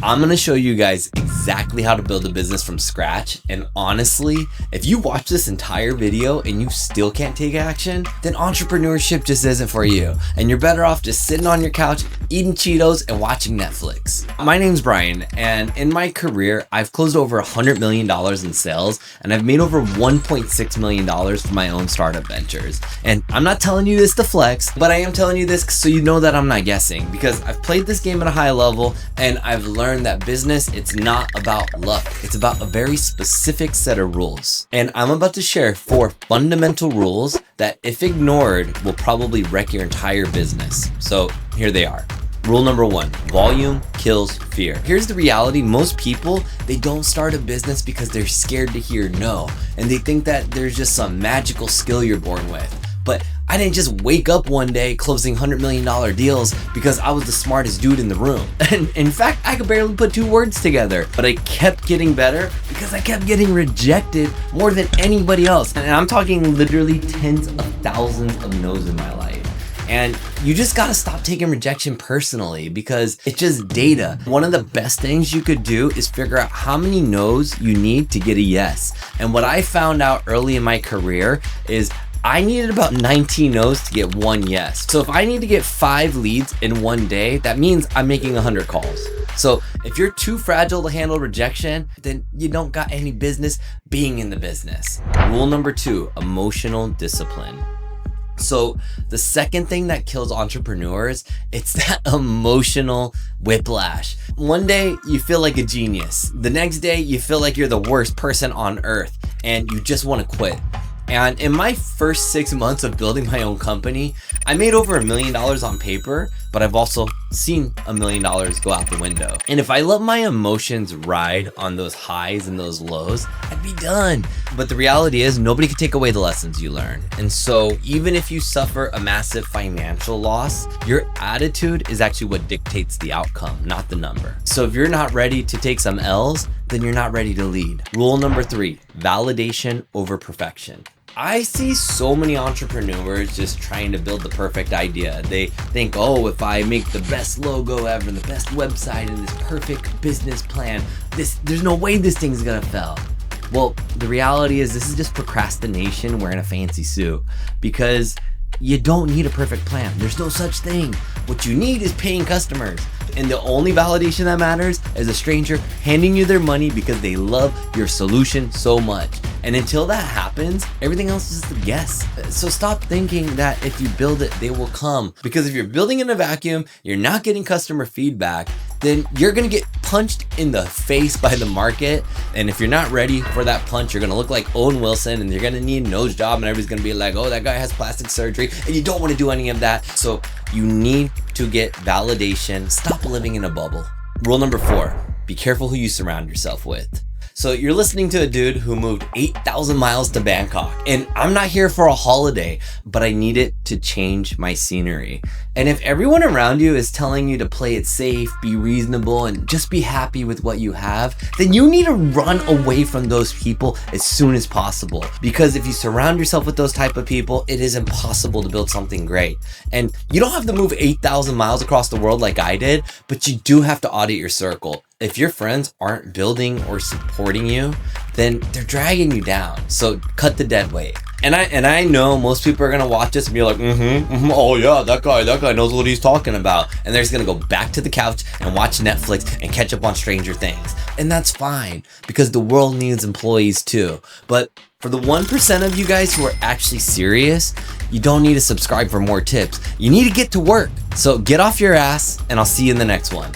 I'm gonna show you guys exactly how to build a business from scratch. And honestly, if you watch this entire video and you still can't take action, then entrepreneurship just isn't for you. And you're better off just sitting on your couch, eating Cheetos and watching Netflix. My name's Brian, and in my career, I've closed over $100 million in sales, and I've made over $1.6 million from my own startup ventures. And I'm not telling you this to flex, but I am telling you this so you know that I'm not guessing, because I've played this game at a high level and I've learned that business, it's not about luck. It's about a very specific set of rules. And I'm about to share 4 fundamental rules that, if ignored, will probably wreck your entire business. So here they are. Rule number 1, volume kills fear. Here's the reality. Most people, they don't start a business because they're scared to hear no. And they think that there's just some magical skill you're born with. But I didn't just wake up one day closing $100 million deals because I was the smartest dude in the room. And in fact, I could barely put 2 words together, but I kept getting better because I kept getting rejected more than anybody else. And I'm talking literally tens of thousands of no's in my life. And you just gotta stop taking rejection personally, because it's just data. One of the best things you could do is figure out how many no's you need to get a yes. And what I found out early in my career is I needed about 19 no's to get 1 yes. So if I need to get 5 leads in one day, that means I'm making 100 calls. So if you're too fragile to handle rejection, then you don't got any business being in the business. Rule number 2, emotional discipline. So the second thing that kills entrepreneurs, it's that emotional whiplash. One day you feel like a genius. The next day you feel like you're the worst person on earth and you just want to quit. And in my first 6 months of building my own company, I made over $1 million on paper, but I've also seen $1 million go out the window. And if I let my emotions ride on those highs and those lows, I'd be done. But the reality is nobody can take away the lessons you learn. And so even if you suffer a massive financial loss, your attitude is actually what dictates the outcome, not the number. So if you're not ready to take some L's, then you're not ready to lead. Rule number 3, validation over perfection. I see so many entrepreneurs just trying to build the perfect idea. They think, oh, if I make the best logo ever, the best website, and this perfect business plan, there's no way this thing's gonna fail. Well, the reality is this is just procrastination wearing a fancy suit, because you don't need a perfect plan. There's no such thing. What you need is paying customers. And the only validation that matters is a stranger handing you their money because they love your solution so much. And until that happens, everything else is just a guess. So stop thinking that if you build it, they will come. Because if you're building in a vacuum, you're not getting customer feedback, then you're gonna get punched in the face by the market. And if you're not ready for that punch, you're gonna look like Owen Wilson and you're gonna need a nose job and everybody's gonna be like, oh, that guy has plastic surgery, and you don't wanna do any of that. So you need to get validation. Stop living in a bubble. Rule number 4, be careful who you surround yourself with. So you're listening to a dude who moved 8,000 miles to Bangkok, and I'm not here for a holiday, but I need it to change my scenery. And if everyone around you is telling you to play it safe, be reasonable, and just be happy with what you have, then you need to run away from those people as soon as possible. Because if you surround yourself with those type of people, it is impossible to build something great. And you don't have to move 8,000 miles across the world like I did, but you do have to audit your circle. If your friends aren't building or supporting you, then they're dragging you down. So cut the dead weight. And I know most people are gonna watch this and be like, oh yeah, that guy knows what he's talking about. And they're just gonna go back to the couch and watch Netflix and catch up on Stranger Things. And that's fine, because the world needs employees too. But for the 1% of you guys who are actually serious, you don't need to subscribe for more tips. You need to get to work. So get off your ass, and I'll see you in the next one.